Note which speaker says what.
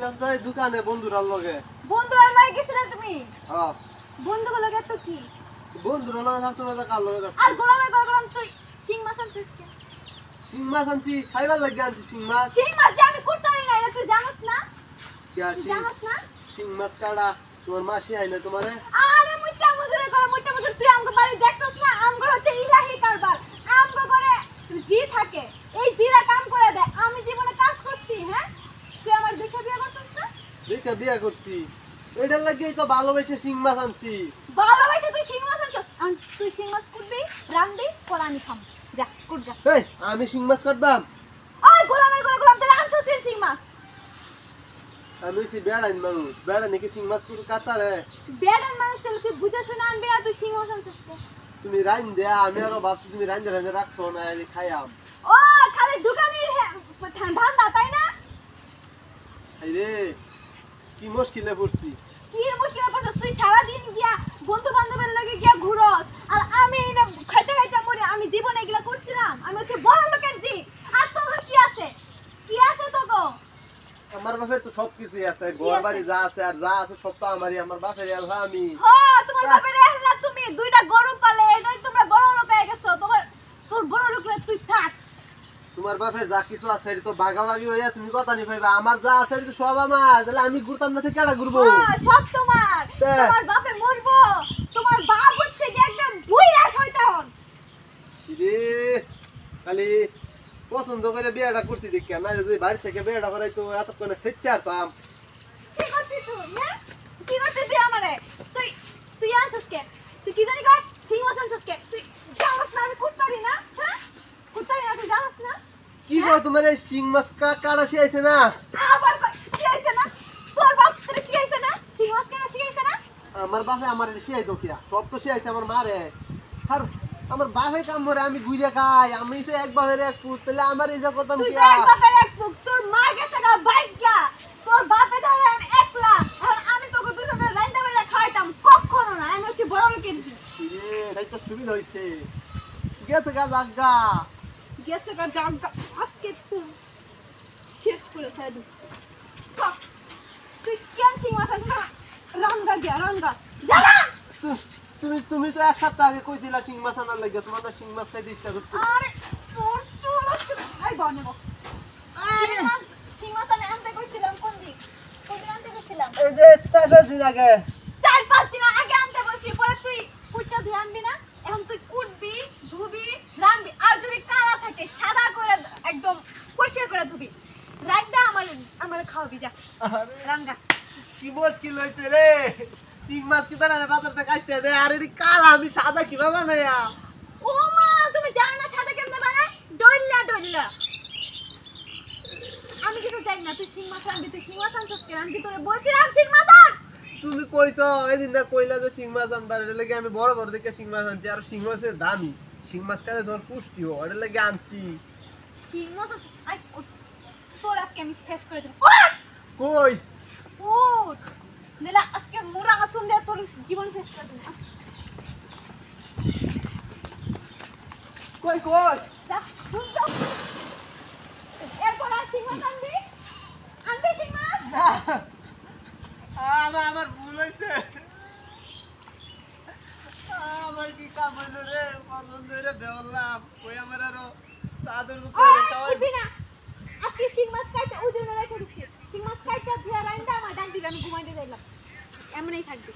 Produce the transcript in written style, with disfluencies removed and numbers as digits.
Speaker 1: আইলাম তো এই দোকানে বন্ধুরার লগে।
Speaker 2: বন্ধুরার লগে গেছিলে তুমি?
Speaker 1: হ্যাঁ।
Speaker 2: বন্ধুগুলো লগে তো কি?
Speaker 1: বন্ধুরার লগে থাকতো না কার লগে থাকতো?
Speaker 2: আর গোলামের গরম তুই শিং মাছ আনছিস কে?
Speaker 1: শিং মাছ আনছি, খাইবার লাগি আনছি শিং মাছ।
Speaker 2: শিং মাছ যে আমি কুরতারি না, এটা তুই জানোস না?
Speaker 1: কি
Speaker 2: তুই
Speaker 1: আছি?
Speaker 2: জানোস না?
Speaker 1: শিং মাছ কাড়া তোমার মাসি আইনা তোমারে?
Speaker 2: আরে মুইটা মজুরে করে মুইটা মজুর তুই আমগো বাড়ি দেখছস না? আমগো হচ্ছে ইলাহি কারবার। আমগো করে জি থাকে। এই জিরা কাম করে দেয়। আমি জীবনে কাজ করছি, হ্যাঁ? তুই আমার দেখে বিয়ে করছিস না?
Speaker 1: দেখে বিয়া করছি। এটার লাগি তো ভালোবেসে শিং মাছ আনছি।
Speaker 2: ভালোবাসে তুই শিং মাছ আনছস। তুই শিং মাছ কুটবি, রান্ধবি, পরে আমি খাম। যা, কুট যা।
Speaker 1: এই আমি শিং মাছ কাটবাম।
Speaker 2: ওই গোলামের করে গোলাম তুই আনছস এই শিং মাছ।
Speaker 1: আমি হইছি বেড়াইন মানুষ, বেড়া নাকি শিং মাছ কাটারে?
Speaker 2: বেড়ার মানুষ তাহলে তুই বুঝে শুনে আনবি না, তুই শিং মাছ আনছস কে?
Speaker 1: তুমি রাইন দেয়া, আমি আরো ভাবছি তুমি রাইন রাইন রাখছো না, আমি খাইয়াম।
Speaker 2: ও খালি দোকানের ধান্দা তাই না?
Speaker 1: আরে কি মুশকিলে পড়ছি।
Speaker 2: কি এর মুশকিলে পড়ছস? তুই সারাদিন গিয়া বন্ধু বান্ধবের লগে গিয়া ঘুরস আর আমি এটা খাইতে খাইতে মরি। আমি জীবনে এগুলা করছিলাম? আমি হচ্ছে বড় লোকের জি। আর তোর কি আছে? কি আছে তো গো?
Speaker 1: আমার বাপের তো সবকিছুই আছে, ঘর বাড়ি যা আছে আর যা আছে সব তো আমারই, আমার বাপের আল্লাহ আমি।
Speaker 2: হ্যাঁ তোমার বাপের এহলা, তুমি দুইটা গরু পালে, এটাই তোমরা বড় লোক হয়ে গেছো। তোর বড় লোকরা তুই থাক।
Speaker 1: তোমার বাপের যা কিছু আছে এটা তো ভাগাভাগি হইয়া তুমি কথা নি পাইবা, আমার যা আছে এটা তো সব আমার, তাহলে আমি ঘুরতাম না থেকে কেডা ঘুরবো?
Speaker 2: হ্যাঁ সব তোমার। তোমার বাপে মরবো, তোমার বাপ হচ্ছে কি একদম বুইড়া শয়তান।
Speaker 1: রে খালি পছন্দ করে বিয়েটা করছি দেখি, না যদি বাড়ি থেকে বিয়েটা করাই তো এতক্ষণে সেচ্ছে আরতাম।
Speaker 2: কি করছিস তুই? হ্যাঁ কি করছিস তুই আমারে? তুই তুই আনছিস কে? তুই কি জানি কর শিং মাছ আনছিস কে? তুই জানাস না আমি কুটপারি না? হ্যাঁ কুটপারি না, তুই জানাস না?
Speaker 1: কি গো তোমার এই শিং মাছ কাটা শিয়াইছে না?
Speaker 2: আবার শিখাইছে না? তোর বাপ তোরে শিখাইছে না? শিং মাছ কেন শিখাইছে না?
Speaker 1: আমার বাপে আমার শিয়াই তো কিয়া, সব তো শিয়াইছে আমার মারে। আর আমার বাপে কাম করে আমি ঘুরে খাই, আমি সে এক বাপের এক পুত, তাহলে আমার এই যে করতাম
Speaker 2: তুই তো
Speaker 1: কিয়া?
Speaker 2: এক বাপের এক পুক, তোর মা গেছে গা বাইকা। তোর বাপে ধরে একলা, আর আমি তোকে দুজনের রাইন্দা বেলা খাইতাম কখনো না। আমি হচ্ছে বড় লোকের জি।
Speaker 1: রে এটাই তো সুবিধা হইছে, গেছে গা জাগা।
Speaker 2: গেছে গা জাগা, আজকে তুই শেষ করে ছাড় দু। তুই কেন শিং মাছ আনছিস না? রাঙ্গা গিয়া রাঙ্গা জানা।
Speaker 1: তুমি তুমি তো এক সপ্তাহ আগে কইছিলা শিং মাছ আনার লাগে, তোমার না শিং মাছ খাইতে ইচ্ছা করছে।
Speaker 2: আরে তোর চুল আজকে আই বানাবো।
Speaker 1: আরে
Speaker 2: শিং মাছ আমি আনতে কইছিলাম কোন দিন? কোন দিন আনতে কইছিলাম?
Speaker 1: এই যে 4 দিন আগে।
Speaker 2: 4-5 দিন আগে আনতে বলছি, পরে তুই কুটটা ধুয়ে আনবি না? এখন তুই কুটবি, ধুবি, রানবি। আর যদি কালা থাকে সাদা করে একদম পরিষ্কার করে ধুবি। রাইন্দা আমার খাওয়াবি যা।
Speaker 1: আরে
Speaker 2: রাঙ্গা
Speaker 1: কি মুশকিল হইছে রে, শিং মাছ কি বানালে বাজার থেকে কাটতে দে, আর এটি কালা আমি সাদা কিভাবে বানাইয়া?
Speaker 2: ও মা, তুমি জানো না সাদা কেমনে বানায়? ডইল্লা ডইল্লা। আমি কিছু জানি না, তুই শিং মাছ আনবি, তুই শিং মাছ আনছিস কেন? আমি কি তোরে বলছিলাম শিং মাছ আন?
Speaker 1: তুমি কইছো এদিন না কইলা যে শিং মাছ আনবার, এর লাগে আমি বড় বড় দেখে শিং মাছ আনছি, আর শিং মাছের দামি, শিং মাছ কালে তোমার পুষ্টিও, এর লাগে আনছি।
Speaker 2: শিং মাছ আই তোর আজকে আমি শেষ করে দেব।
Speaker 1: কই
Speaker 2: উঠ নেলা আজকে মুরা আসুন দে, তোর জীবন শেষ করে দেব।
Speaker 1: কই কই
Speaker 2: যা শুন যা। এরপর আর শিং মাছ আনবি? আনবি শিং মাছ?
Speaker 1: আমার ভুল হয়েছে, আমার কি কাম হইলো রে, পছন্দ রে বেওলাম কই আমার আরো তাদের তো করে খাওয়াই।
Speaker 2: উঠবি না। আজকে শিং মাছ খাইতে উজনে রেখে দিছি। শিং মাছ খাইতে ধুয়া রাইন্দা আমার ডান দিকে আমি ঘুমাইতে যাইলাম। এমনই থাকবি।